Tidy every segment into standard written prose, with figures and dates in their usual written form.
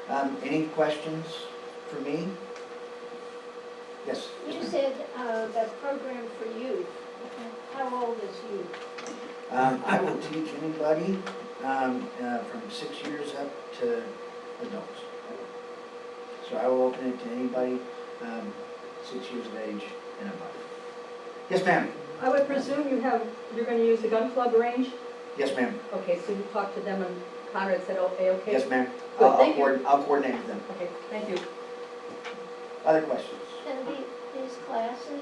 Any questions for me? Yes? You said that program for youth. How old is youth? I will teach anybody from 6 years up to adults. So I will open it to anybody 6 years of age and above. Yes, ma'am. I would presume you're going to use the gun club range? Yes, ma'am. Okay, so you talked to them and Conrad said, okay? Yes, ma'am. Good, thank you. I'll coordinate with them. Okay, thank you. Other questions? And these classes,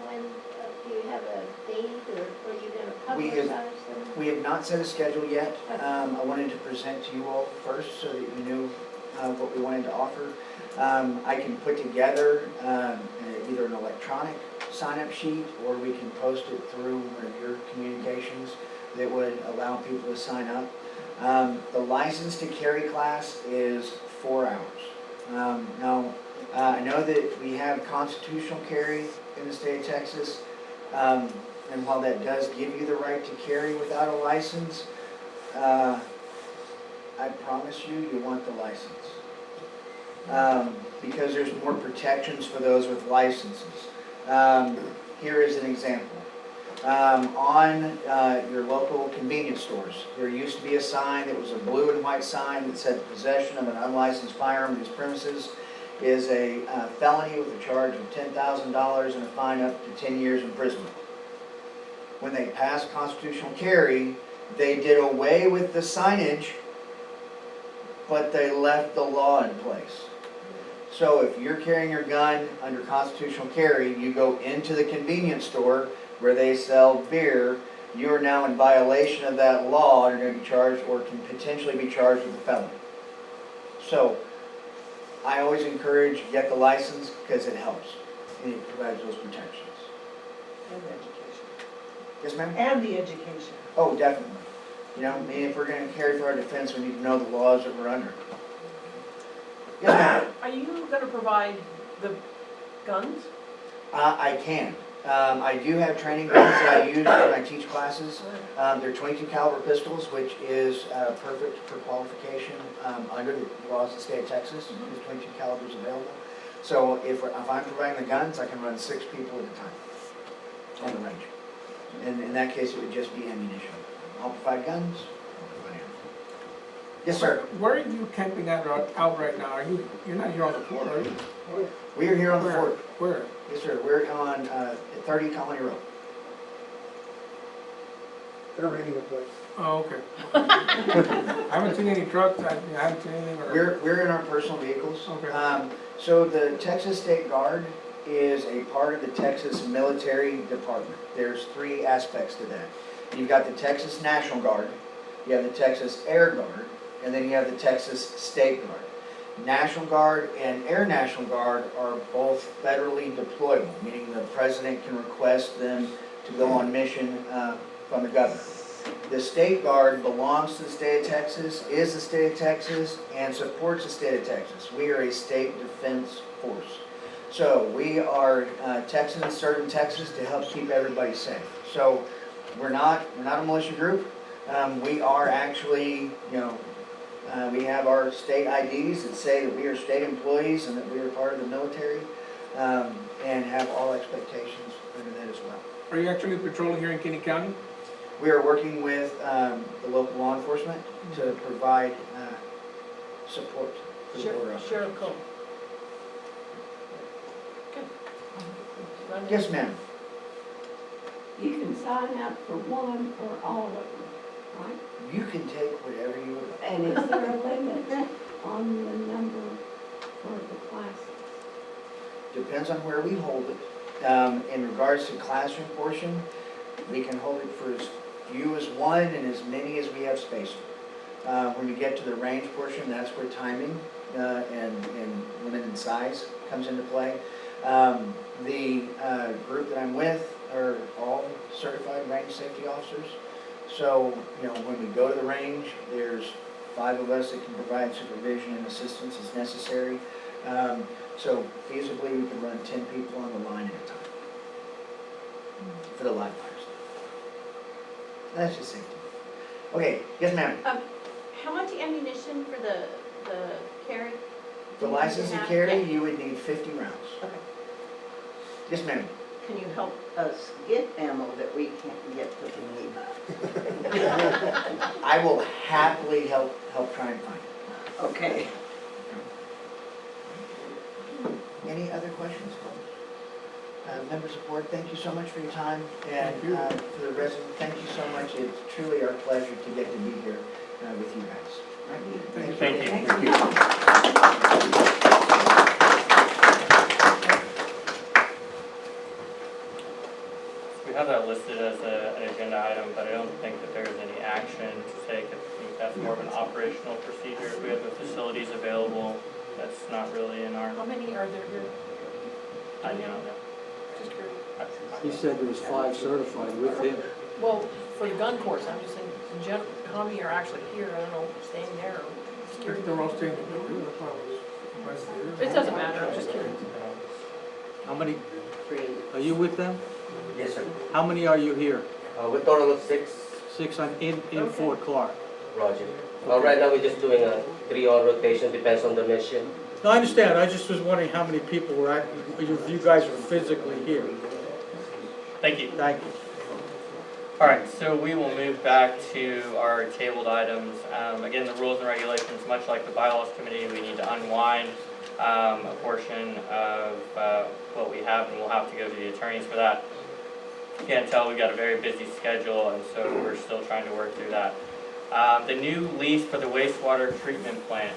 when do you have a date or are you going We to have- publicize them? We have not set a schedule yet. I wanted to present to you all first so that you knew what we wanted to offer. I can put together either an electronic sign-up sheet or we can post it through one of your communications that would allow people to sign up. The license to carry class is 4 hours. Now, I know that we have constitutional carry in the state of Texas, and while that does give you the right to carry without a license, I promise you want the license. Because there's more protections for those with licenses. Here is an example. On your local convenience stores, there used to be a sign that was a blue and white sign that said possession of an unlicensed firearm in these premises is a felony with a charge of $10,000 and a fine up to 10 years imprisonment. When they passed constitutional carry, they did away with the signage, but they left the law in place. So if you're carrying your gun under constitutional carry, you go into the convenience store where they sell beer, you are now in violation of that law and you're going to be charged or can potentially be charged with a felony. So I always encourage get the license because it helps and it provides those protections. And the education. Yes, ma'am? And the education. Oh, definitely. You know, I mean, if we're going to carry for our defense, we need to know the laws that we're under. Yes, ma'am? Are you going to provide the guns? I can. I do have training guns that I use when I teach classes. They're .22 caliber pistols, which is perfect for qualification under the laws of the state of Texas. There's .22 calibers available. So if I'm providing the guns, I can run 6 people at a time on the range. And in that case, it would just be ammunition. I'll provide guns. I'll provide ammo. Yes, sir. Where are you camping out right now? You're not here on the fort, are you? We are here on the Where? fort. Where? Yes, sir. We're on 30 Colony Road. They're renting a place. Oh, okay. I haven't seen any trucks, I haven't seen anything. We're in our personal vehicles. Okay. So the Texas State Guard is a part of the Texas Military Department. There's 3 aspects to that. You've got the Texas National Guard, you have the Texas Air Guard, and then you have the Texas State Guard. National Guard and Air National Guard are both federally deployable, meaning the president can request them to go on mission from the governor. The State Guard belongs to the state of Texas, is the state of Texas, and supports the state of Texas. We are a state defense force. So we are Texans serving Texas to help keep everybody safe. So we're not a militia group. We are actually, we have our state IDs that say that we are state employees and that we are part of the military, and have all expectations under that as well. Are you actually patrolling here in Kinney County? We are working with the local law enforcement to provide support for the border officers. Sure, cool. Good. Yes, ma'am. You can sign up for one or all of them, right? You can take whatever you would like. And is there a limit on the number for the classes? Depends on where we hold it. In regards to classroom portion, we can hold it for as few as 1 and as many as we have space for. When we get to the range portion, that's where timing and limited size comes into play. The group that I'm with are all certified range safety officers. So, when we go to the range, there's 5 of us that can provide supervision and assistance as necessary. So feasibly, we can run 10 people on the line at a time for the live fires. That's just safety. Okay, yes, ma'am. How much ammunition for the carry? The license to carry, you would need 50 rounds. Okay. Yes, ma'am. Can you help us get ammo that we can't get that we need? I will happily help try and find it. Okay. Any other questions? Members of the board, thank you so much for your time, and Thank you. for the residents, thank you so much. It's truly our pleasure to get to be here with you guys. All right? Thank you. Thank you. We have that listed as an agenda item, but I don't think that there's any action to take. I think that's more of an operational procedure. If we have the facilities available, that's not really in our, How many are there here? I don't know. Just curious. He said there was 5 certified with him. Well, for the gun course, I'm just saying, in general, how many are actually here? I don't know, staying there or just curious. They're all staying in the building, that's why I was. It doesn't matter, I'm just curious. How many, are you with them? Yes, sir. How many are you here? With total of 6, 6 in Okay. Fort Clark. Roger. Right now, we're just doing a 3-on rotation, depends on the mission. No, I understand, I just was wondering how many people were at, you guys were physically here. Thank you. Thank you. All right, so we will move back to our tabled items. Again, the rules and regulations, much like the bylaws committee, we need to unwind a portion of what we have, and we'll have to go to the attorneys for that. You can't tell, we've got a very busy schedule, and so we're still trying to work through that. The new lease for the wastewater treatment plant.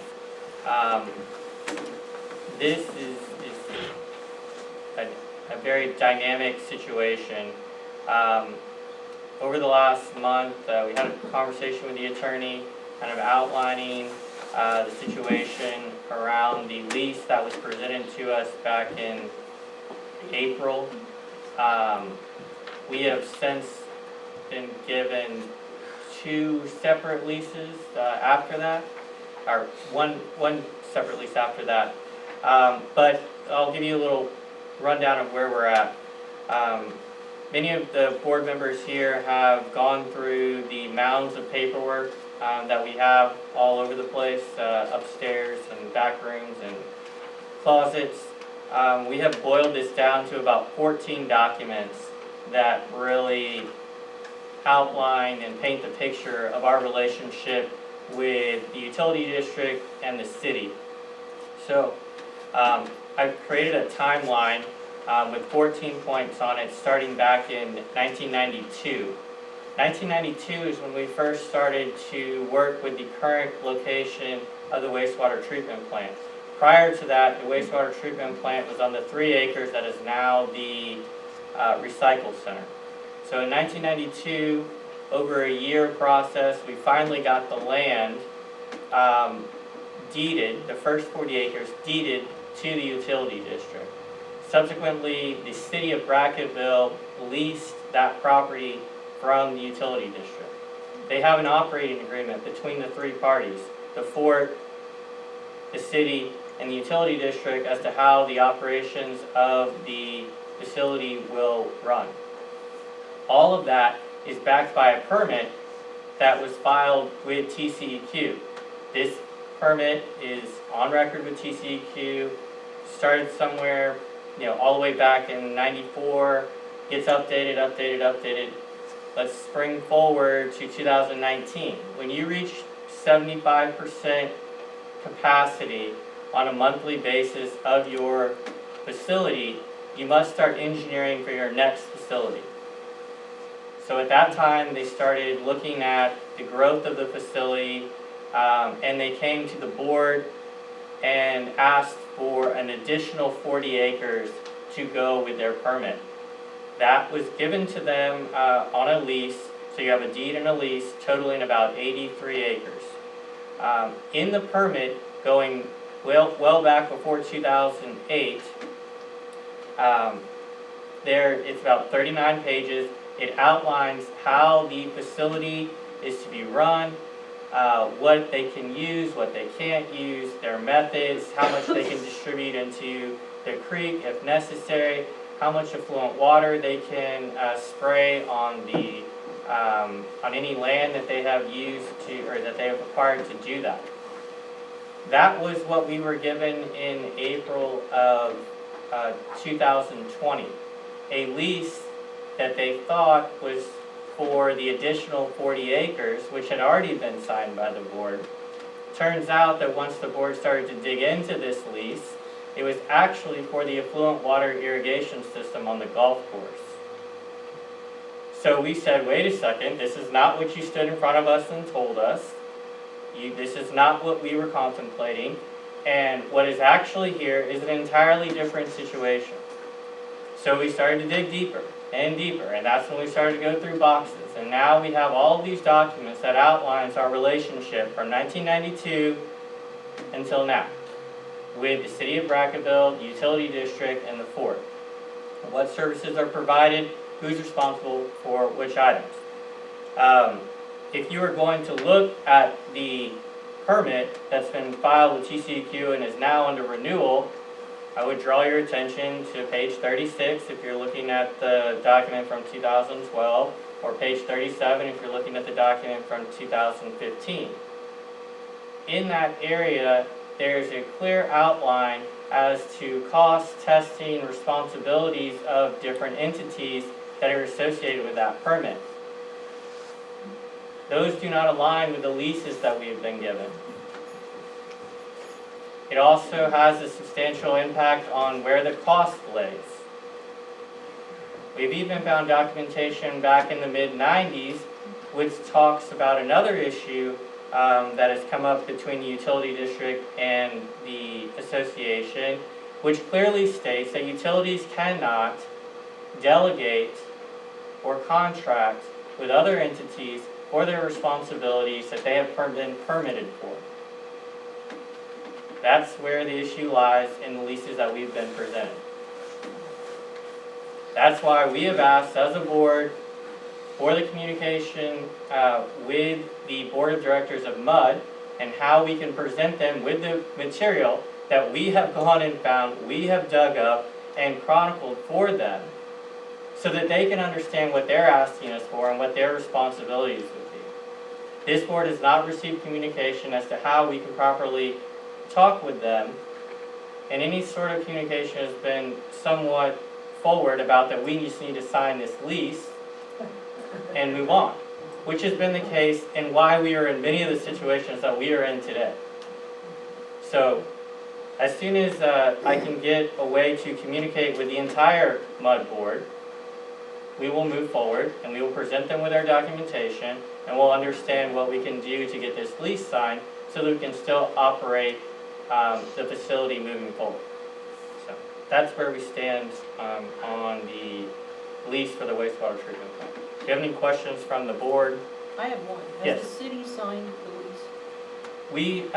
This is a very dynamic situation. Over the last month, we had a conversation with the attorney, kind of outlining the situation around the lease that was presented to us back in April. We have since been given 2 separate leases after that, or one separate lease after that. But I'll give you a little rundown of where we're at. Many of the board members here have gone through the mounds of paperwork that we have all over the place, upstairs and back rooms and closets. We have boiled this down to about 14 documents that really outline and paint the picture of our relationship with the utility district and the city. So I've created a timeline with 14 points on it starting back in 1992. 1992 is when we first started to work with the current location of the wastewater treatment plant. Prior to that, the wastewater treatment plant was on the 3 acres that is now the recycle center. So in 1992, over a year process, we finally got the land deeded, the first 40 acres deeded to the utility district. Subsequently, the city of Brackettville leased that property from the utility district. They have an operating agreement between the 3 parties, the fort, the city, and the utility district as to how the operations of the facility will run. All of that is backed by a permit that was filed with TCEQ. This permit is on record with TCEQ, started somewhere, all the way back in '94, gets updated. Let's spring forward to 2019. When you reach 75% capacity on a monthly basis of your facility, you must start engineering for your next facility. So at that time, they started looking at the growth of the facility, and they came to the board and asked for an additional 40 acres to go with their permit. That was given to them on a lease, so you have a deed and a lease totaling about 83 acres. In the permit, going well back before 2008, it's about 39 pages. It outlines how the facility is to be run, what they can use, what they can't use, their methods, how much they can distribute into the creek if necessary, how much effluent water they can spray on the on any land that they have used to, or that they have acquired to do that. That was what we were given in April of 2020. A lease that they thought was for the additional 40 acres, which had already been signed by the board. Turns out that once the board started to dig into this lease, it was actually for the effluent water irrigation system on the golf course. So we said, wait a second, this is not what you stood in front of us and told us. This is not what we were contemplating. And what is actually here is an entirely different situation. So we started to dig deeper and deeper, and that's when we started to go through boxes. And now we have all of these documents that outlines our relationship from 1992 until now with the city of Brackettville, the utility district, and the fort. What services are provided, who's responsible for which items. If you are going to look at the permit that's been filed with TCEQ and is now under renewal, I would draw your attention to page 36 if you're looking at the document from 2012, or page 37 if you're looking at the document from 2015. In that area, there's a clear outline as to cost, testing, responsibilities of different entities that are associated with that permit. Those do not align with the leases that we have been given. It also has a substantial impact on where the cost lays. We've even found documentation back in the mid-90s which talks about another issue that has come up between the utility district and the association, which clearly states that utilities cannot delegate or contract with other entities for their responsibilities that they have been permitted for. That's where the issue lies in the leases that we've been presented. That's why we have asked as a board for the communication with the board of directors of MUD and how we can present them with the material that we have gone and found, we have dug up and chronicled for them, so that they can understand what they're asking us for and what their responsibilities would be. This board has not received communication as to how we can properly talk with them, and any sort of communication has been somewhat forward about that we just need to sign this lease and move on, which has been the case and why we are in many of the situations that we are in today. So as soon as I can get a way to communicate with the entire MUD board, we will move forward and we will present them with our documentation, and we'll understand what we can do to get this lease signed so that we can still operate the facility moving forward. So that's where we stand on the lease for the wastewater treatment plant. Do you have any questions from the board? I have one. Yes. Has the city signed the lease?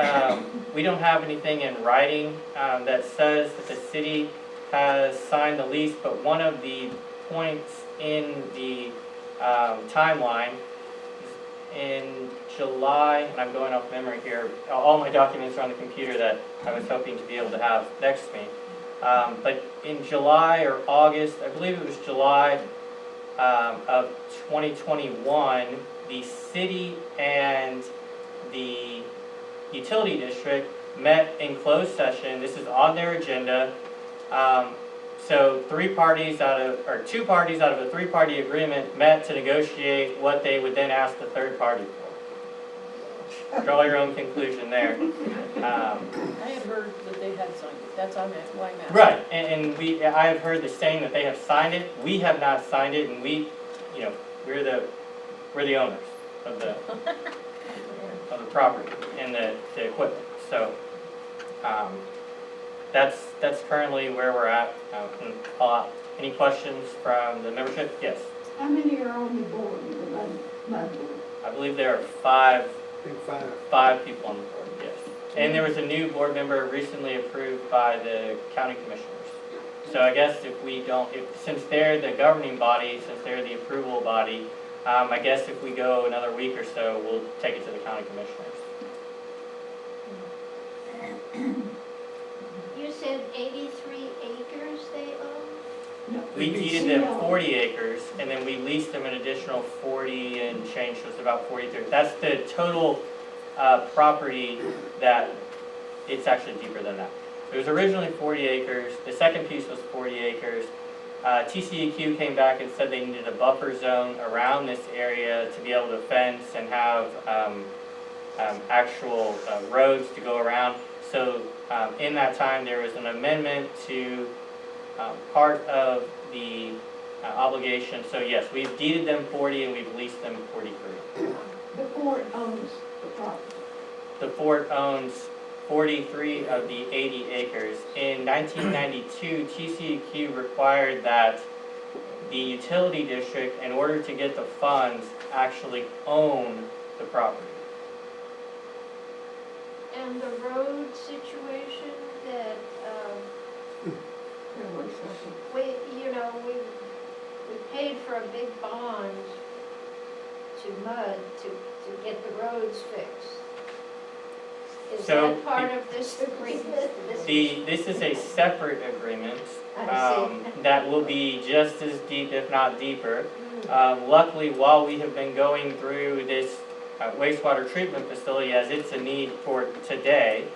We don't have anything in writing that says that the city has signed the lease, but one of the points in the timeline in July, and I'm going off memory here, all my documents are on the computer that I was hoping to be able to have next to me. But in July or August, I believe it was July of 2021, the city and the utility district met in closed session. This is on their agenda. So two parties out of a three-party agreement met to negotiate what they would then ask the third party for. Draw your own conclusion there. I had heard that they had signed it. That's why I'm asking. Right, and I have heard the saying that they have signed it. We have not signed it, and we're the owners of the property and the equipment. So that's currently where we're at. Any questions from the membership? Yes. How many are on the board, the MUD board? I believe there are five Big five. 5 people on the board, yes. And there was a new board member recently approved by the county commissioners. So I guess since they're the governing body, since they're the approval body, I guess if we go another week or so, we'll take it to the county commissioners. You said 83 acres they own? We deeded them 40 acres, and then we leased them an additional 40 and change, so it's about 43. That's the total property that it's actually deeper than that. It was originally 40 acres, the second piece was 40 acres. TCEQ came back and said they needed a buffer zone around this area to be able to fence and have actual roads to go around. So in that time, there was an amendment to part of the obligation. So yes, we've deeded them 40 and we've leased them 43. The fort owns the property. The fort owns 43 of the 80 acres. In 1992, TCEQ required that the utility district, in order to get the funds, actually own the property. And the road situation that, we paid for a big bond to MUD to get the roads fixed. Is So, that part of this agreement? This is a separate agreement I see. that will be just as deep, if not deeper. Luckily, while we have been going through this wastewater treatment facility, as it's a need for today,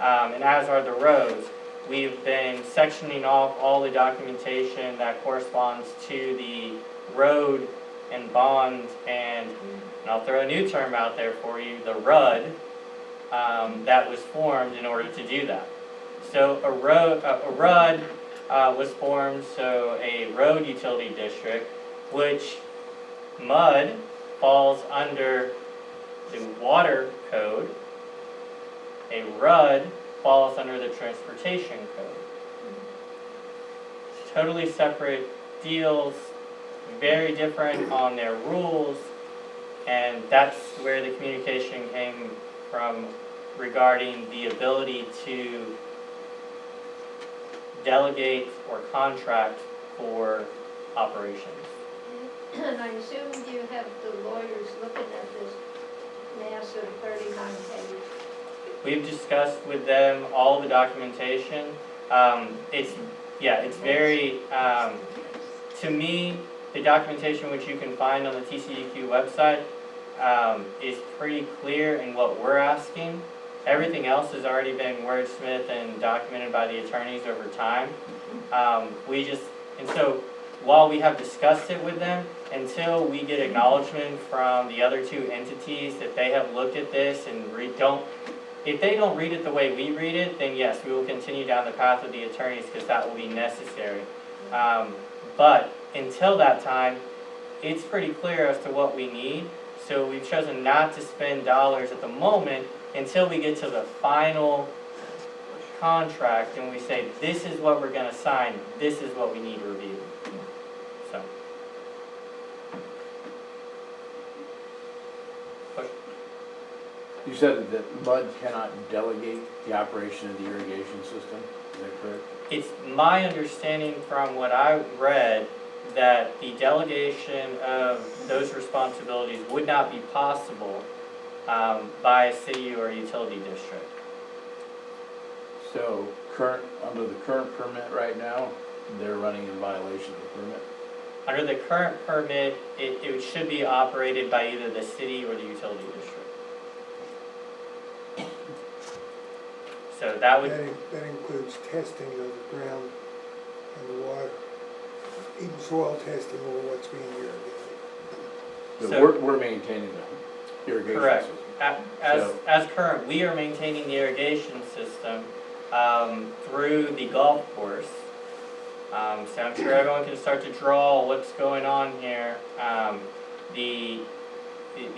and as are the roads, we've been sectioning off all the documentation that corresponds to the road and bond, and I'll throw a new term out there for you, the RUD, that was formed in order to do that. So a RUD was formed, so a road utility district, which MUD falls under the water code. A RUD falls under the transportation code. Totally separate deals, very different on their rules, and that's where the communication came from regarding the ability to delegate or contract for operations. And I assume you have the lawyers looking at this massive 39-page. We've discussed with them all the documentation. It's very, to me, the documentation which you can find on the TCEQ website is pretty clear in what we're asking. Everything else has already been wordsmithed and documented by the attorneys over time. And so while we have discussed it with them, until we get acknowledgement from the other two entities that they have looked at this and if they don't read it the way we read it, then yes, we will continue down the path of the attorneys because that will be necessary. But until that time, it's pretty clear as to what we need. So we've chosen not to spend dollars at the moment until we get to the final contract and we say, this is what we're going to sign, this is what we need reviewed. So. You said that MUD cannot delegate the operation of the irrigation system, is that correct? It's my understanding from what I read that the delegation of those responsibilities would not be possible by a city or a utility district. So under the current permit right now, they're running in violation of the permit? Under the current permit, it should be operated by either the city or the utility district. So that would... That includes testing of the ground and the water, even soil testing or what's being irrigated. So we're maintaining the irrigation correct. system? As current, we are maintaining the irrigation system through the golf course. So I'm sure everyone can start to draw what's going on here. The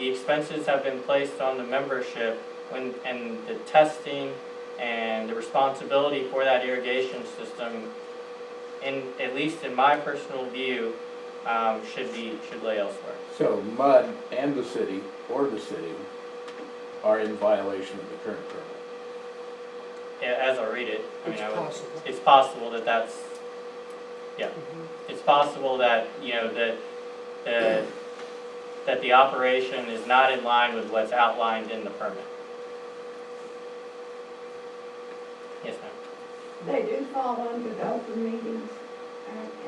expenses have been placed on the membership and the testing and the responsibility for that irrigation system, at least in my personal view, should lay elsewhere. So MUD and the city, or the city, are in violation of the current permit? Yeah, as I read it, It's possible. It's possible that that's, yeah. It's possible that, that the operation is not in line with what's outlined in the permit. Yes, ma'am. They do fall under the open meetings,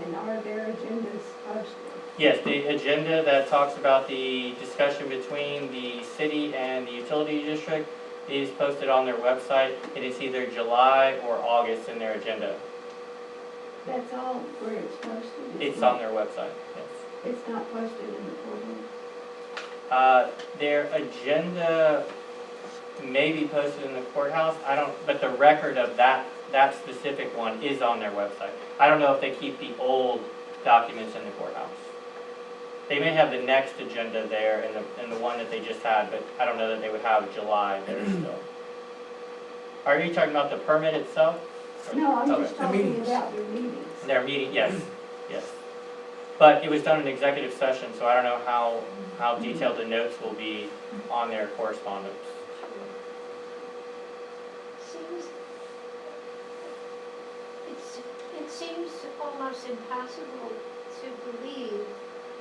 and are their agendas posted? Yes, the agenda that talks about the discussion between the city and the utility district, is posted on their website. It is either July or August in their agenda. That's all where it's posted? It's on their website, yes. It's not posted in the portal? Their agenda may be posted in the courthouse, but the record of that specific one is on their website. I don't know if they keep the old documents in the courthouse. They may have the next agenda there and the one that they just had, but I don't know that they would have July there still. Are you talking about the permit itself? No, I'm Okay. just talking about your meetings. Their meeting, yes, yes. But it was done in executive session, so I don't know how detailed the notes will be on their correspondence. It seems almost impossible to believe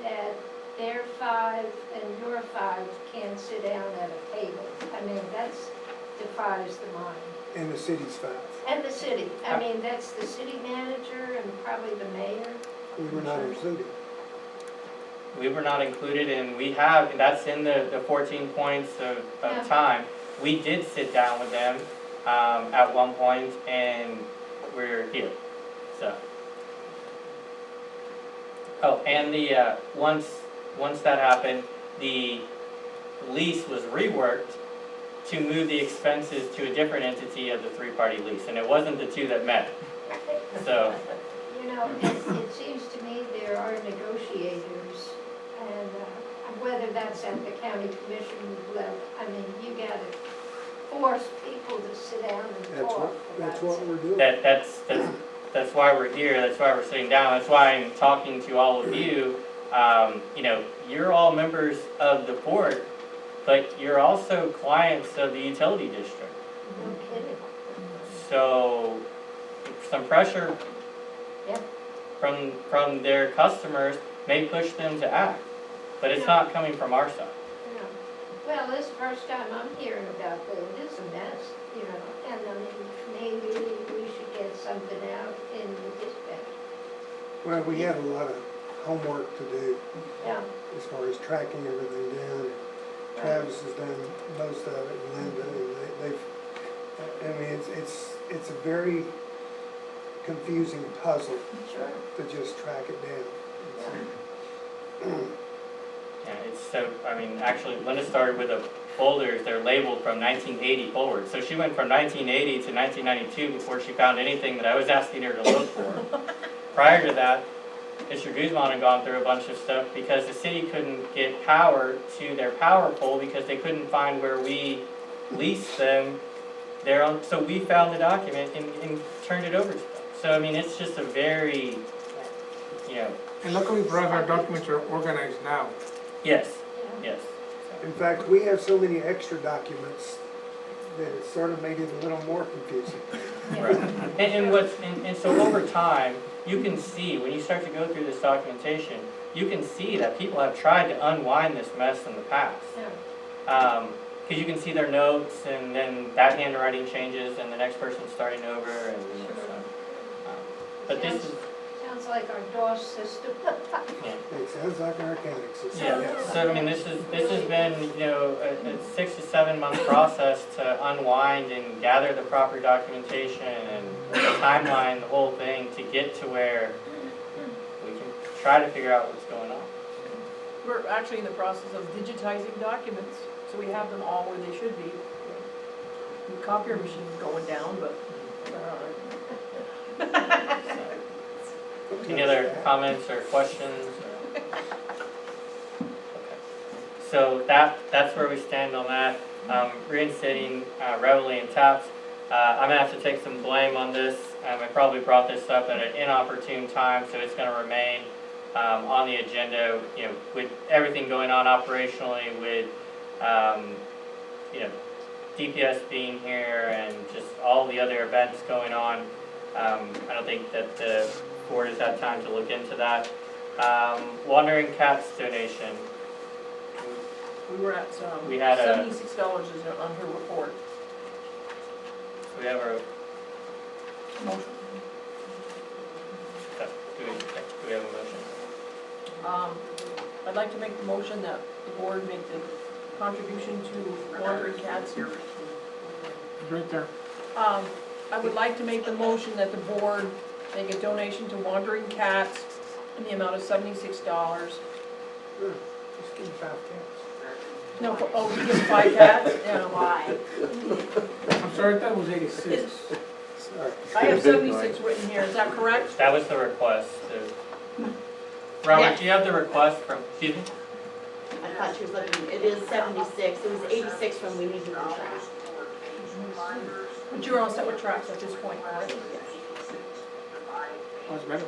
that their five and your five can sit down at a table. I mean, that's defies the mind. And the city's five. And the city, I mean, that's the city manager and probably the mayor. We were not included. We were not included, and we have, and that's in the 14 points of Yeah. time. We did sit down with them at one point, and we're here, so. Oh, and the, once that happened, the lease was reworked to move the expenses to a different entity of the three-party lease, and it wasn't the two that met, so. You know, it seems to me there are negotiators, and whether that's at the county commission level, I mean, you gotta force people to sit down and talk. That's what we're doing. That's why we're here, that's why we're sitting down, that's why I'm talking to all of you. You know, you're all members of the board, but you're also clients of the utility district. No kidding. So, some pressure Yep. from their customers may push them to act, but it's not coming from our side. Yeah. Well, this is the first time I'm hearing about this. It is a mess, you know, and I mean, maybe we should get something out in the dispatch. Well, we have a lot of homework to do Yeah. as far as tracking everything down. Travis has done most of it, and Linda, and they've, I mean, it's a very confusing puzzle Sure. to just track it down. Yeah, it's so, I mean, actually, Linda started with the folders, they're labeled from 1980 forward. So she went from 1980 to 1992 before she found anything that I was asking her to look for. Prior to that, Mr. Guzman had gone through a bunch of stuff because the city couldn't get power to their power pole because they couldn't find where we leased them. So we found the document and turned it over to them. So, I mean, it's just a very, you know. And luckily for us, our documents are organized now. Yes, yes. In fact, we have so many extra documents that it sort of made it a little more confusing. Right. And so over time, you can see, when you start to go through this documentation, you can see that people have tried to unwind this mess in the past. Because you can see their notes, and then that handwriting changes, and the next person's starting over, and so. But this is. Sounds like our DOS system. Yeah. It sounds like our accounting system. Yeah. So I mean, this has been, you know, a 6 to 7 month process to unwind and gather the proper documentation and timeline the whole thing to get to where we can try to figure out what's going on. We're actually in the process of digitizing documents, so we have them all where they should be. The copier machine's going down, but Any other comments or questions? Okay. So that's where we stand on that. Reinstating reveille and taps. I'm gonna have to take some blame on this. I probably brought this up at an inopportune time, so it's gonna remain on the agenda. You know, with everything going on operationally, with you know, DPS being here and just all the other events going on. I don't think that the board has had time to look into that. Wandering Cats donation. we were at We had a- $76 is on her report. So we have our, Motion. do we have a motion? I'd like to make the motion that the board make the contribution to Wandering Cats right there. I would like to make the motion that the board make a donation to Wandering Cats in the amount of $76. Just give 5 cats. No, oh, we give 5 cats? Yeah. Why? I'm sorry, I thought it was 86. Sorry. I have 76 written here, is that correct? That was the request. Robert, do you have the request from, excuse me? I thought she was looking, it is 76, it was 86 when we needed the trash. But you're all set with tracks at this point, right? That's better.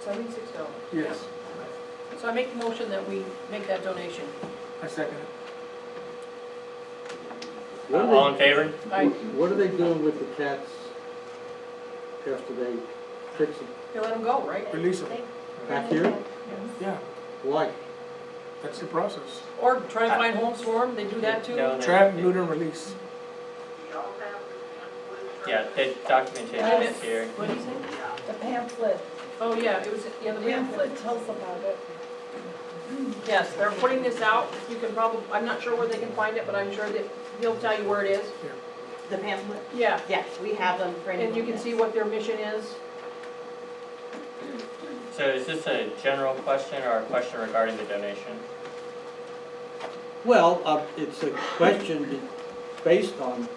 $76. Yes, So I make the motion that we make that donation. I second it. What are All in favor? What are they doing with the cats after they fix them? You let them go, right? Release them. Back here? Yeah, Why? that's the process. Or try to find homes for them, they do that too? No, Trap, neuter, and release. Yeah, the documentation is here. What do you say? The pamphlet, Oh, yeah, it was, yeah, the pamphlet. tells about it. Yes, they're putting this out, you can probably, I'm not sure where they can find it, but I'm sure that he'll tell you where it is. The pamphlet? Yeah, Yes, we have them for anyone. and you can see what their mission is. So is this a general question or a question regarding the donation? Well, it's a question based on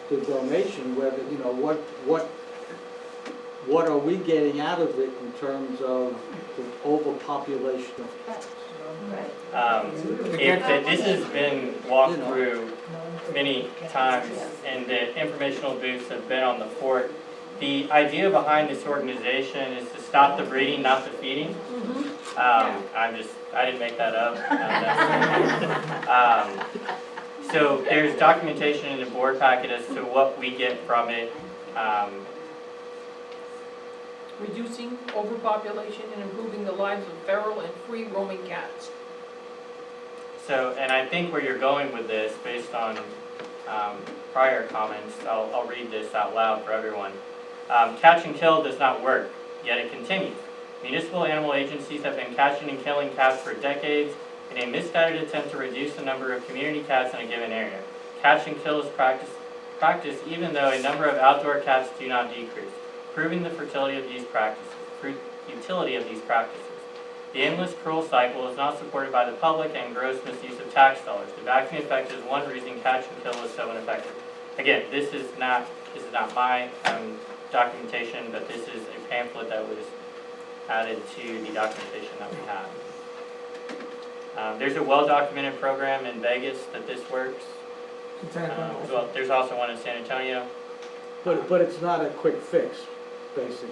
the donation, whether, you know, what are we getting out of it in terms of the overpopulation of cats? This has been walked through many times, and the informational booths have been on the fort. The idea behind this organization is to stop the breeding, not the feeding. I didn't make that up. So there's documentation in the board packet as to what we get from it. Reducing overpopulation and improving the lives of feral and free roaming cats. So, and I think where you're going with this, based on prior comments, I'll read this out loud for everyone. Catch and kill does not work, yet it continues. Municipal animal agencies have been catching and killing cats for decades in a misguided attempt to reduce the number of community cats in a given area. Catch and kill is practiced even though a number of outdoor cats do not decrease, proving the utility of these practices. The endless cruel cycle is not supported by the public and gross misuse of tax dollars. The vacuum effect is one reason catch and kill is so ineffective. Again, this is not my documentation, but this is a pamphlet that was added to the documentation that we have. There's a well-documented program in Vegas that this works. Well, there's also one in San Antonio. But it's not a quick fix, basically.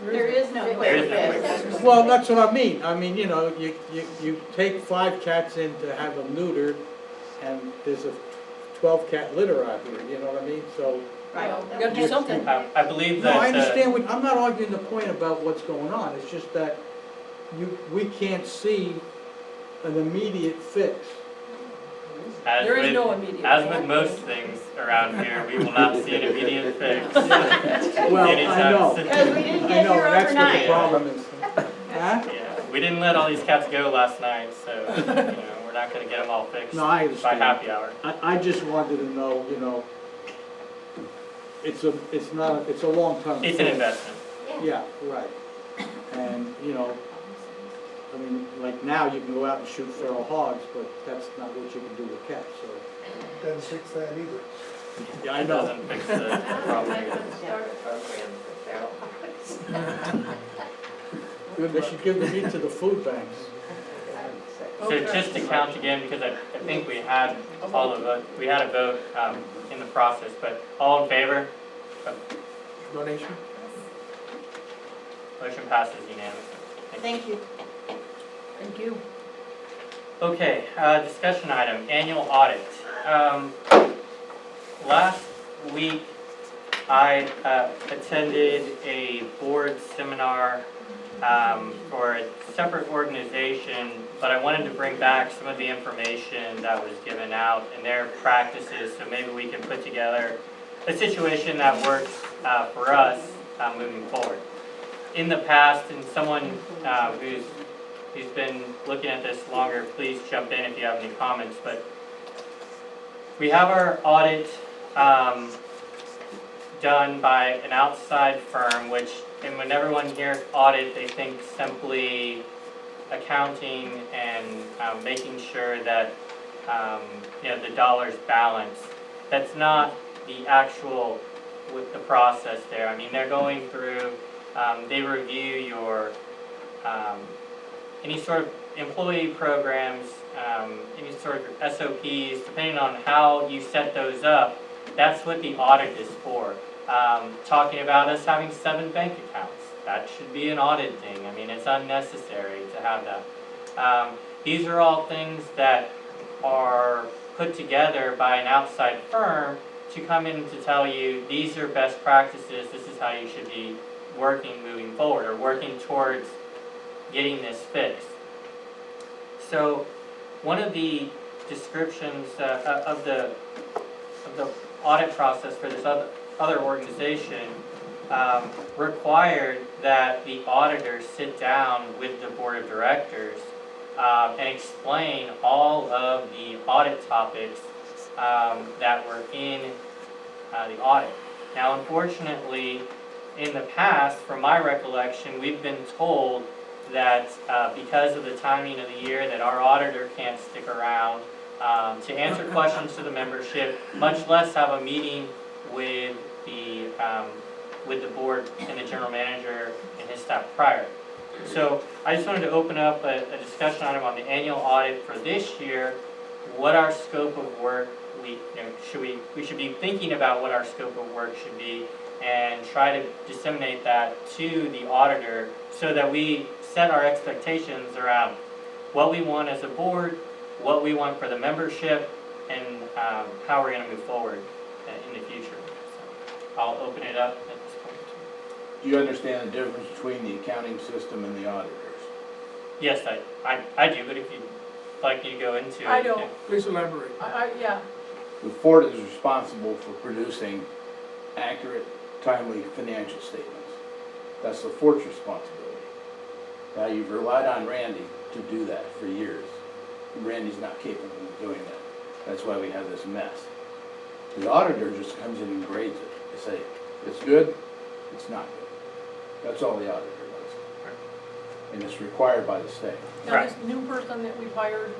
There is no quick fix. Well, that's what I mean. I mean, you know, you take 5 cats in to have them neutered, and there's a 12-cat litter out here, you know what I mean? So. Right. You gotta do something. I believe that. No, I understand I'm not arguing the point about what's going on. It's just that we can't see an immediate fix. There is no immediate As fix. with most things around here, we will not see an immediate fix. Well, I know. Because we didn't I get know, here and that's what the overnight. problem is. Huh? Yeah, we didn't let all these cats go last night, so we're not going to get them all fixed No, I by understand. happy hour. I just wanted to know, you know, it's a long-term It's an thing. investment. Yeah, right. And, you know, I mean, like now you can go out and shoot feral hogs, but that's not what you can do with cats, so. Doesn't fix that either. Yeah, I It know. doesn't fix the problem. Start a program for feral hogs. They should give the meat to the food banks. So just to count again, because I think we had all the vote, we had a vote in the process, but all in favor? Donation? Motion passes unanimously. Thank you. Thank you. Okay, discussion item, annual audit. Last week, I attended a board seminar for a separate organization, but I wanted to bring back some of the information that was given out and their practices, so maybe we can put together a situation that works for us moving forward. In the past, and someone who's who's been looking at this longer, please jump in if you have any comments, but we have our audit done by an outside firm, and when everyone hears audit, they think simply accounting and making sure that the dollars balance. That's not the actual with the process there. I mean, they're going through, they review your any sort of employee programs, any sort of SOPs, depending on how you set those up. That's what the audit is for. Talking about us having 7 bank accounts, that should be an audit thing. I mean, it's unnecessary to have that. These are all things that are put together by an outside firm to come in to tell you these are best practices, this is how you should be working moving forward, or working towards getting this fixed. So one of the descriptions of the audit process for this other organization required that the auditors sit down with the board of directors and explain all of the audit topics that were in the audit. Now, unfortunately, in the past, from my recollection, we've been told that because of the timing of the year that our auditor can't stick around to answer questions to the membership, much less have a meeting with the board and the general manager and his staff prior. So I just wanted to open up a discussion item on the annual audit for this year. What our scope of work, we should be thinking about what our scope of work should be, and try to disseminate that to the auditor so that we set our expectations around what we want as a board, what we want for the membership, and how we're going to move forward in the future. So I'll open it up at this point. Do you understand the difference between the accounting system and the auditors? Yes, I do, but if you'd like me to go into it. I don't. yeah. Please elaborate. Yeah, The board is responsible for producing accurate, timely financial statements. That's the board's responsibility. Now, you've relied on Randy to do that for years. Randy's not capable of doing that. That's why we have this mess. The auditor just comes in and grades it. They say, it's good, it's not good. That's all the auditor does. And it's required by the state. now this new person that we've hired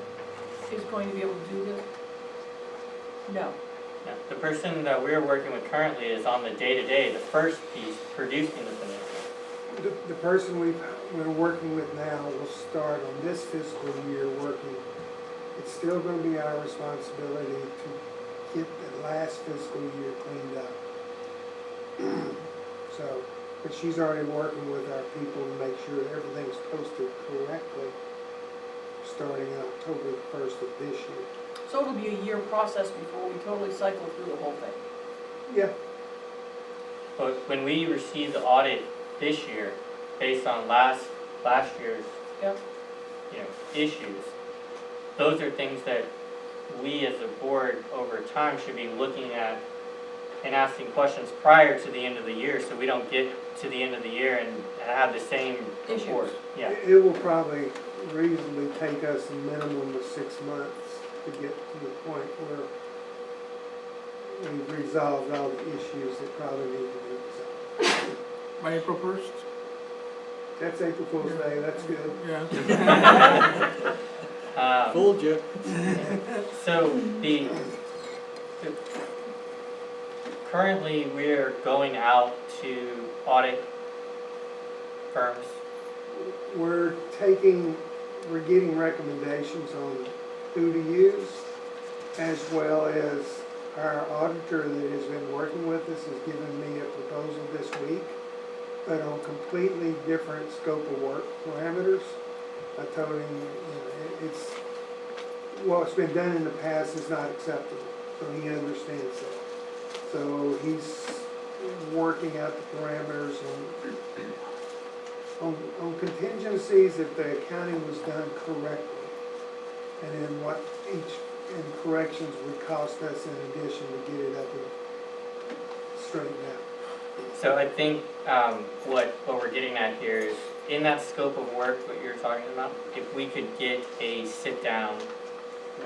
is going to be able to do this? No. Yeah. The person that we're working with currently is on the day-to-day, the first piece, producing the financials. The person we're working with now will start on this fiscal year working. It's still gonna be our responsibility to get the last fiscal year cleaned up. So, but she's already working with our people to make sure everything's posted correctly, starting October 1st of this year. So it'll be a year process before we totally cycle through the whole thing? Yeah, But when we received the audit this year, based on last year's Yep. issues, those are things that we as a board over time should be looking at and asking questions prior to the end of the year, so we don't get to the end of the year and have the same report. Issues. Yeah. it will probably reasonably take us a minimum of 6 months to get to the point where we've resolved all the issues that probably need to be resolved. By April 1st? That's April Fool's Day, that's good. Yeah. Fooled you. So currently we're going out to audit firms. We're getting recommendations on who to use, as well as our auditor that has been working with us has given me a proposal this week, but on completely different scope of work parameters. I told him, what's been done in the past is not acceptable, so he understands that. So he's working out the parameters on contingencies if the accounting was done correctly, and then what and corrections would cost us in addition to get it up and straightened out. So I think what we're getting at here in that scope of work, what you're talking about, if we could get a sit-down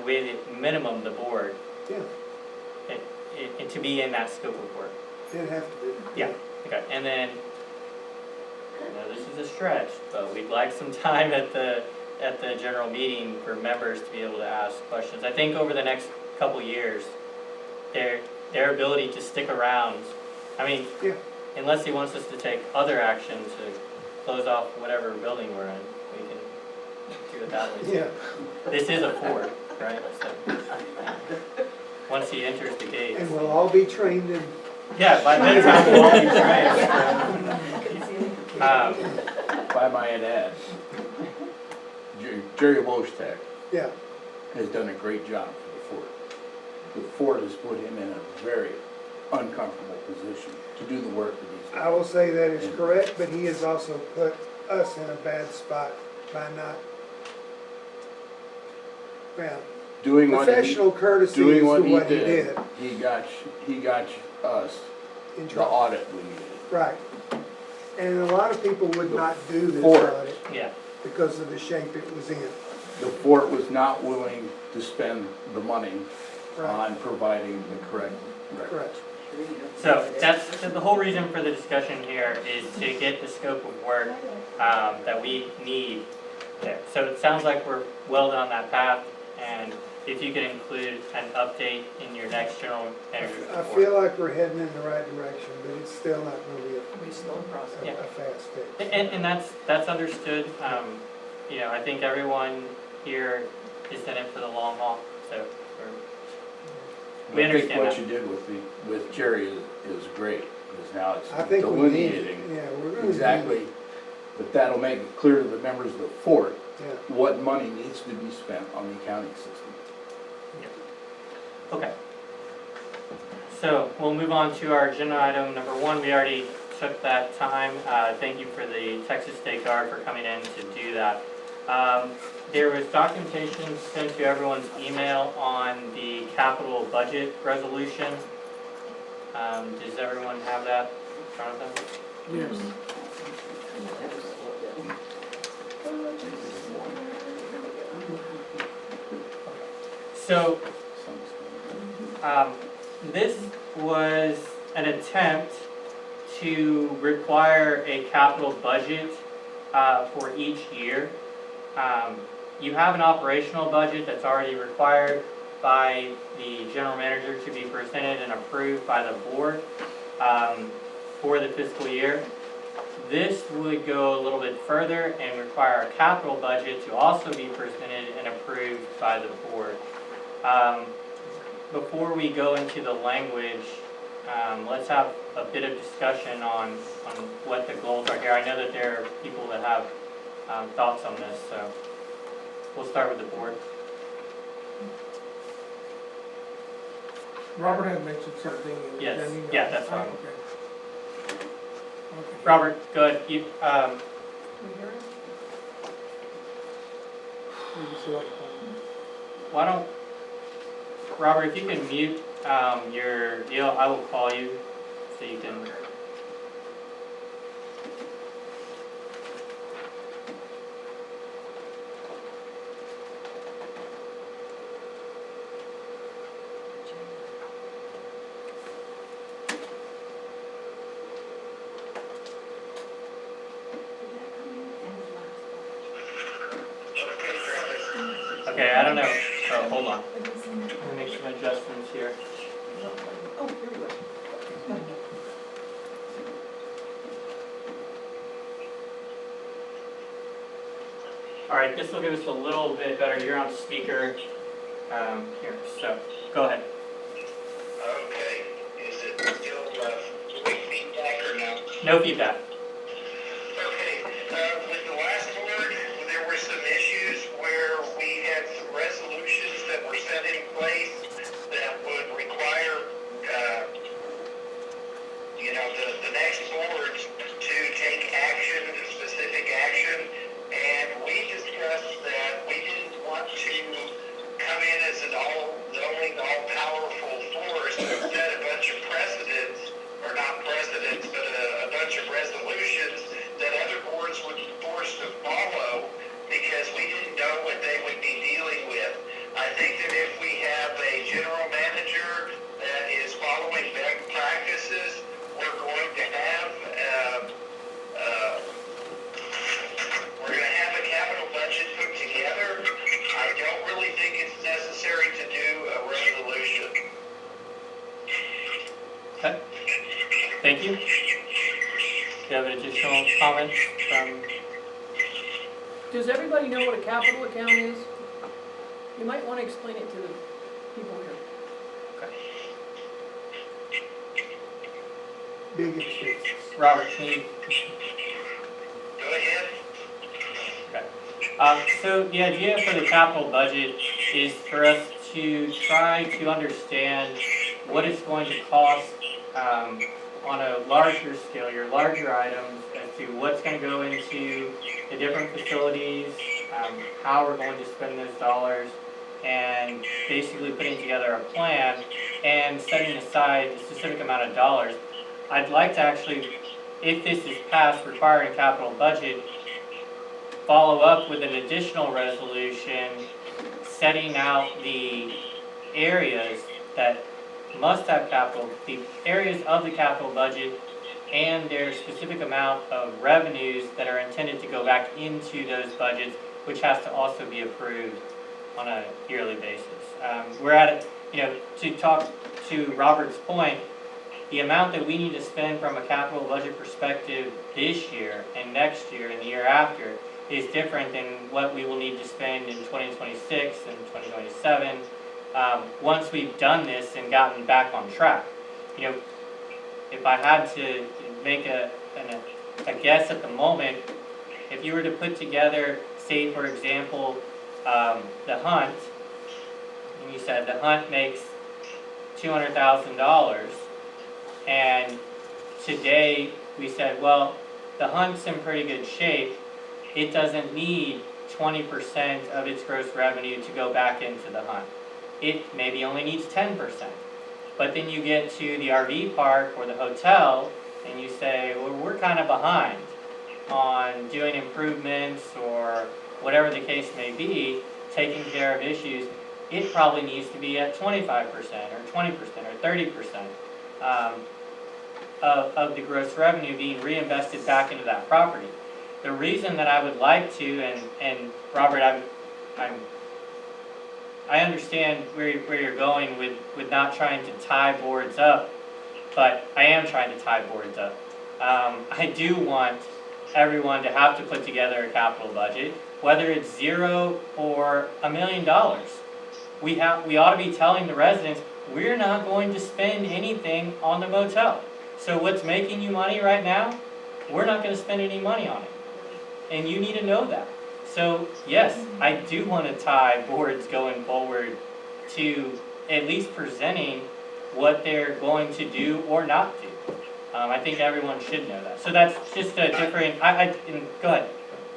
with at minimum the board, Yeah, and to be in that scope of work. it'd have to be. Yeah. Okay, and then, I know this is a stretch, but we'd like some time at the general meeting for members to be able to ask questions. I think over the next couple years, their ability to stick around, I mean, Yeah. unless he wants us to take other action to close off whatever building we're in, we can do it that way. Yeah, This is a fort, right? So, once he enters the gates. and we'll all be trained in, Yeah, by that time we'll all be trained. If I might add, Jerry Wojtek yeah, has done a great job for the fort. The fort has put him in a very uncomfortable position to do the work that he's I done. will say that is correct, but he has also put us in a bad spot by not, well, Doing what he, professional courtesy is doing what what he he did, did. he got us In the trouble. audit we needed. Right. And a lot of people would not do this Fort. audit Yeah, because of the shape it was in. The fort was not willing to spend the money Right, on providing the correct records. correct. so that's, the whole reason for the discussion here is to get the scope of work that we need there. So it sounds like we're well down that path, and if you could include an update in your next general manager's I report. feel like we're heading in the right direction, but it's still not gonna be We slow process. Yeah. a fast fix. And that's understood. You know, I think everyone here is in it for the long haul, so we I think understand what that. you did with Jerry is great, because now I it's think we need, delineating yeah, we're gonna need. exactly, but that'll make it clear to the members of the fort Yeah, what money needs to be spent on the accounting system. Okay. So we'll move on to our agenda item number 1. We already took that time. Thank you for the Texas State Guard for coming in to do that. There was documentation sent to everyone's email on the capital budget resolution. Does everyone have that in front of them? Yes. So this was an attempt to require a capital budget for each year. You have an operational budget that's already required by the general manager to be presented and approved by the board for the fiscal year. This would go a little bit further and require a capital budget to also be presented and approved by the board. Before we go into the language, let's have a bit of discussion on what the goals are here. I know that there are people that have thoughts on this, so we'll start with the board. Robert had mentioned something in the Yes, beginning. yeah, that's fine. Okay. Okay. Robert, go ahead. You, why don't, Robert, if you can mute your deal, I will call you so you can. Okay, I don't know. Oh, hold on. Let me make some adjustments here. Oh, here we go. All right, this will give us a little bit better. You're on speaker here, so go ahead. Okay, is it still with feedback or no? No feedback. Okay, with the last board, there were some issues where we had some resolutions that were set in place that would require, the next board to take action, specific action, and we discussed that we didn't want to come in as the only all-powerful force and set a bunch of precedents, or not precedents, but a bunch of resolutions that other boards would force Thank you. Do you have an additional comment from? Does everybody know what a capital account is? You might want to explain it to the people here. Big expenses. Robert, can you? Go ahead. Okay. So the idea for the capital budget is for us to try to understand what it's going to cost on a larger scale, your larger items, as to what's going to go into the different facilities, how we're going to spend those dollars, and basically putting together a plan and setting aside a specific amount of dollars. I'd like to actually, if this is passed requiring capital budget, follow up with an additional resolution setting out the areas that must have capital, the areas of the capital budget and their specific amount of revenues that are intended to go back into those budgets, which has to also be approved on a yearly basis. We're at it, to talk to Robert's point, the amount that we need to spend from a capital budget perspective this year and next year and the year after is different than what we will need to spend in 2026 and 2027 once we've done this and gotten back on track. If I had to make a guess at the moment, if you were to put together, say for example, the hunt, and you said the hunt makes $200,000, and today we said, well, the hunt's in pretty good shape, it doesn't need 20% of its gross revenue to go back into the hunt. It maybe only needs 10%. But then you get to the RV park or the hotel and you say, well, we're kind of behind on doing improvements or whatever the case may be, taking care of issues. It probably needs to be at 25% or 20% or 30% of the gross revenue being reinvested back into that property. The reason that I would like to, and Robert, I understand where you're going with not trying to tie boards up, but I am trying to tie boards up. I do want everyone to have to put together a capital budget, whether it's $0 or $1 million. We ought to be telling the residents, we're not going to spend anything on the motel. So what's making you money right now, we're not going to spend any money on it. And you need to know that. So yes, I do want to tie boards going forward to at least presenting what they're going to do or not do. I think everyone should know that. So that's just a different, go ahead.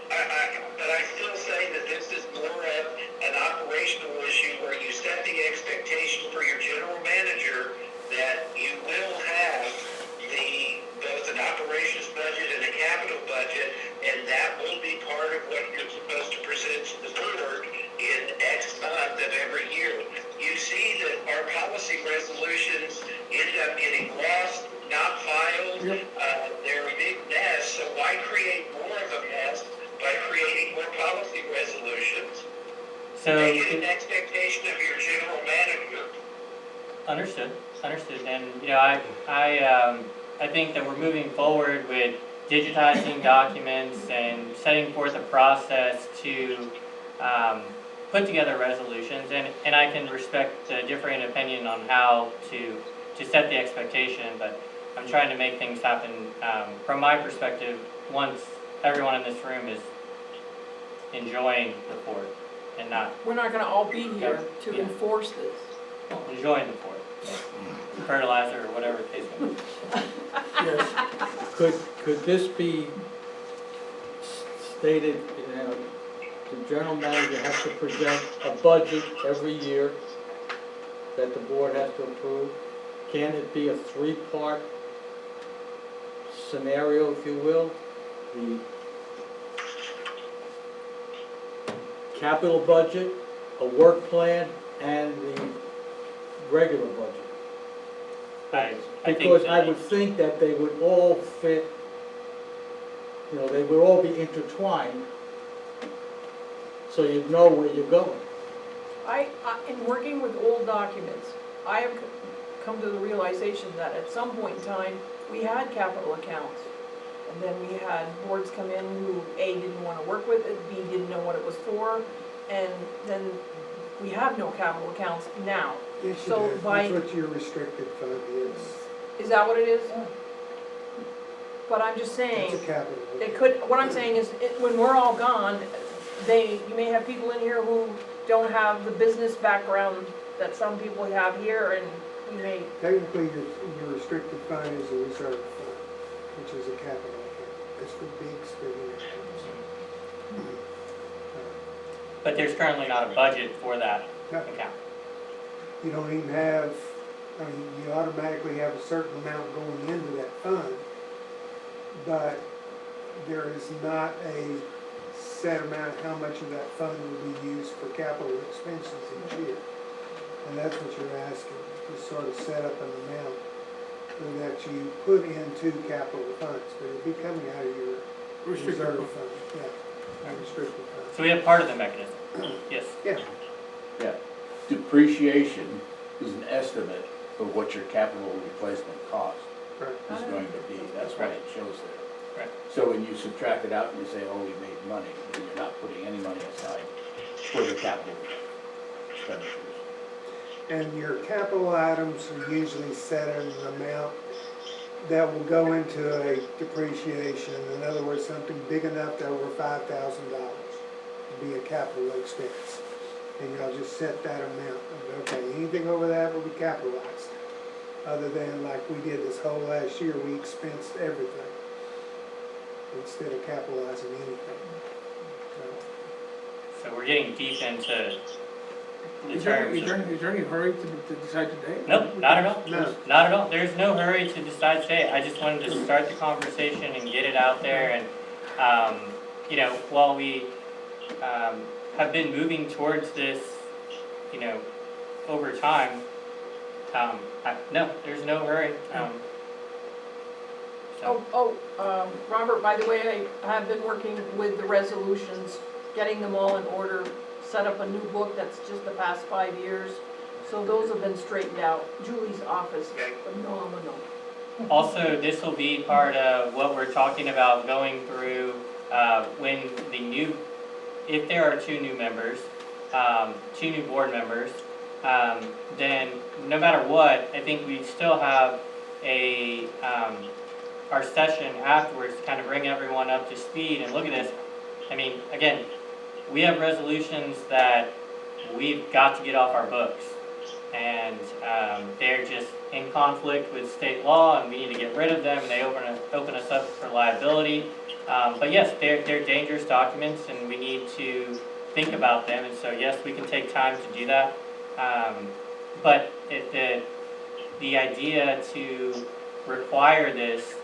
But I still say that this is more of an operational issue where you set the expectation for your general manager that you will have both an operations budget and a capital budget, and that will be part of what you're supposed to present to the board in X month of every year. You see that our policy resolutions end up getting lost, not filed. They're a big mess, so why create more of a mess by creating more policy resolutions? So make it an expectation of your general manager. Understood. And I think that we're moving forward with digitizing documents and setting forth a process to put together resolutions, and I can respect the differing opinion on how to set the expectation, but I'm trying to make things happen from my perspective once everyone in this room is enjoying the port and not We're not gonna all be here to enforce this. enjoying the port. Fertilizer or whatever the case may be. Yes. Could this be stated, the general manager has to present a budget every year that the board has to approve? Can it be a three-part scenario, if you will? The capital budget, a work plan, and the regular budget? Because I would think that they would all fit, they would all be intertwined, so you'd know where you're going. In working with old documents, I have come to the realization that at some point in time, we had capital accounts. And then we had boards come in who A, didn't wanna work with it, B, didn't know what it was for, and then we have no capital accounts now. Yes, you So do. by- That's what your restricted fund is. Is that what it is? But I'm just It's saying, a capital. it could, what I'm saying is, when we're all gone, you may have people in here who don't have the business background that some people have here, and we may, Technically, your restricted fund is a reserve fund, which is a capital account. It's for big spending accounts. But there's currently not a budget for that No. account. You don't even have, I mean, you automatically have a certain amount going into that fund, but there is not a set amount of how much of that fund will be used for capital expenses each year. And that's what you're asking, to sort of set up an amount that you put into capital funds, but it'll be coming out of your Restricted reserve fund. fund, yeah, restricted fund. So we have part of the mechanism, yes. Yeah, Yeah, depreciation is an estimate of what your capital replacement cost right. is going to be, that's why it shows there. Right. So when you subtract it out and you say, oh, we made money, then you're not putting any money aside for the capital expenditures. And your capital items are usually set at an amount that will go into a depreciation. In other words, something big enough to over $5,000 to be a capital expense. And y'all just set that amount. Okay, anything over that will be capitalized. Other than like we did this whole last year, we expensed everything instead of capitalizing anything. So we're getting deep into the Is there terms of. is there any hurry to decide today? Nope, not at all. No. Not at all. There's no hurry to decide today. I just wanted to start the conversation and get it out there. And, you know, while we have been moving towards this, you know, over time, no, there's no hurry. Robert, by the way, I have been working with the resolutions, getting them all in order, set up a new book that's just the past 5 years. So those have been straightened out. Julie's office, phenomenal. Also, this will be part of what we're talking about going through when if there are two new members, two new board members, then no matter what, I think we still have our session afterwards to kind of bring everyone up to speed and look at this. I mean, again, we have resolutions that we've got to get off our books, and they're just in conflict with state law, and we need to get rid of them, and they open us up for liability. But yes, they're dangerous documents, and we need to think about them, and so yes, we can take time to do that. But the idea to require this,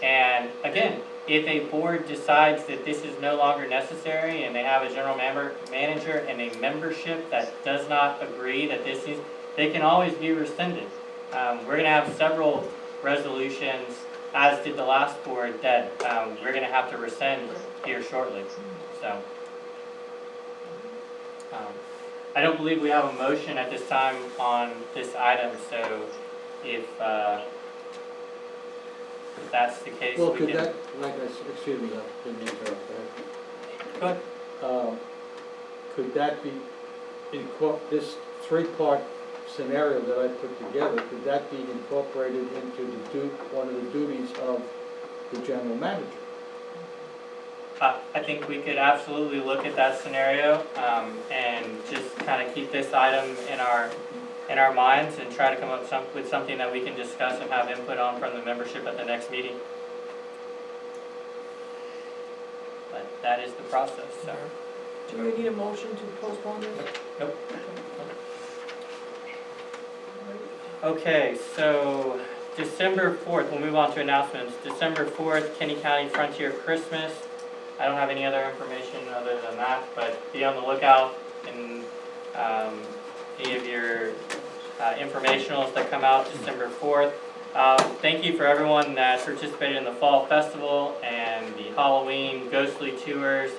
and again, if a board decides that this is no longer necessary and they have a general manager and a membership that does not agree that this is, they can always be rescinded. We're going to have several resolutions, as did the last board, that we're going to have to rescind here shortly. So, I don't believe we have a motion at this time on this item, so if that's the case, Well, we could can. that, excuse me, I didn't interrupt, Go ahead. could that be, this three-part scenario that I put together, could that be incorporated into one of the duties of the general manager? I think we could absolutely look at that scenario and just kind of keep this item in our minds and try to come up with something that we can discuss and have input on from the membership at the next meeting. But that is the process, so. Do we need a motion to postpone this? Nope. Okay, so December 4th, we'll move on to announcements. December 4th, Kenny County Frontier Christmas. I don't have any other information other than that, but be on the lookout in any of your informationals that come out December 4th. Thank you for everyone that participated in the Fall Festival and the Halloween Ghostly Tours,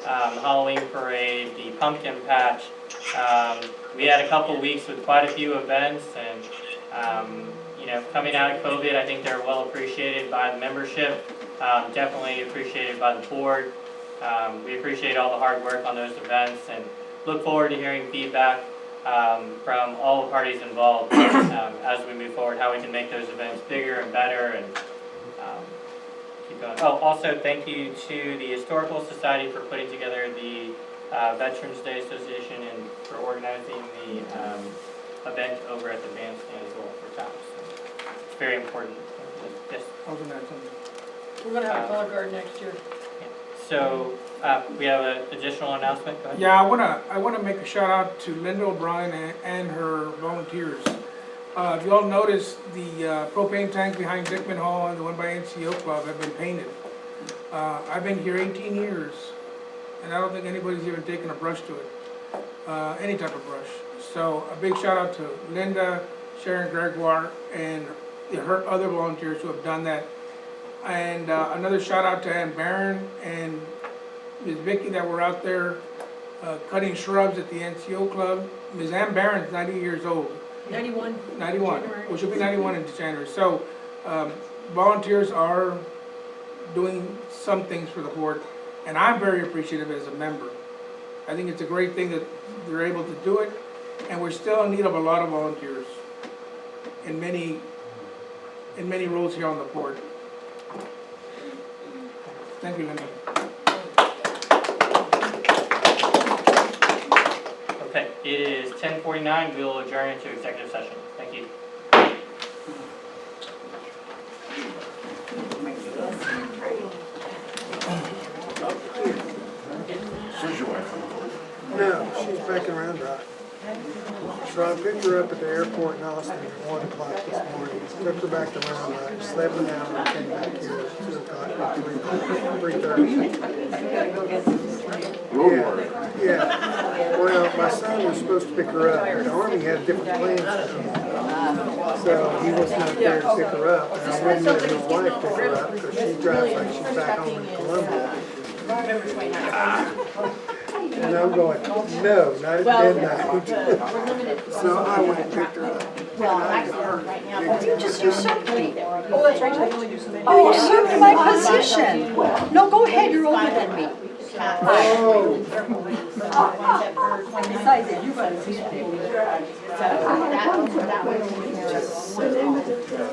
the Halloween Parade, the Pumpkin Patch. We had a couple weeks with quite a few events, and coming out of COVID, I think they're well appreciated by the membership, definitely appreciated by the board. We appreciate all the hard work on those events and look forward to hearing feedback from all the parties involved as we move forward, how we can make those events bigger and better and keep going. Oh, also thank you to the Historical Society for putting together the Veterans Day Association and for organizing the event over at the bandstand as well for TAPS. It's very important. Yes. I was gonna add something. We're gonna have a color guard next year. So we have an additional announcement. Go ahead. Yeah, I wanna make a shout out to Linda O'Brien and her volunteers. If you all noticed, the propane tank behind Dickman Hall and the one by NCO Club have been painted. I've been here 18 years, and I don't think anybody's even taken a brush to it, any type of brush. So a big shout out to Linda, Sharon Gregoire, and her other volunteers who have done that. And another shout out to Ann Barron and Ms. Vicky that were out there cutting shrubs at the NCO Club. Ms. Ann Barron's 90 years old. 91. 91. Well, she'll be 91 in January. So volunteers are doing some things for the board, and I'm very appreciative as a member. I think it's a great thing that they're able to do it, and we're still in need of a lot of volunteers in many roles here on the board. Thank you, Linda. Okay, it is 10:49. We will adjourn into executive session. Thank you. No, she's back around right. So I picked her up at the airport in Austin at 1 o'clock this morning. Took her back to Round Rock, slept an hour, and came back here at 2 o'clock, 3:30. Yeah. Well, my son was supposed to pick her up, but the Army had different plans for him. So he was not there to pick her up. And I wouldn't let his wife pick her up because she drives like she's back home in Columbia. And I'm going, no, not at midnight. So I went and picked her up. Well, actually, right now. You just usurped me. Oh, that's right, I can only do so many. You usurped my position. No, go ahead, you're older than me. Besides that, you run a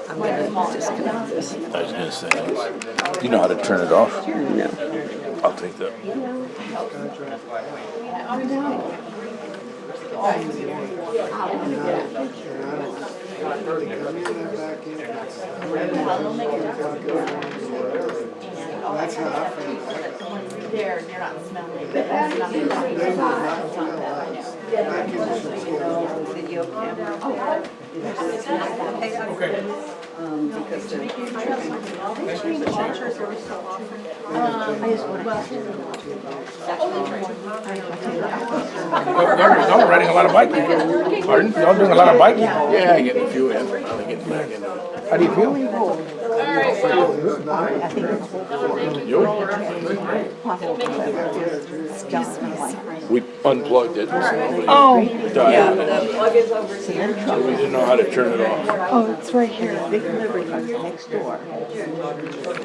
I'm gonna disconnect this. I was gonna say, you know how to turn it off? No. I'll take that. That's how I feel. They're not smelling. Video camera. Okay. Because they're. Y'all riding a lot of biking. Pardon? Y'all doing a lot of biking? Yeah, I get a few in. Finally getting back into it. How do you feel? We unplugged it. Oh, Yeah. So we didn't know how to turn it off. oh, it's right here. Big delivery truck next door.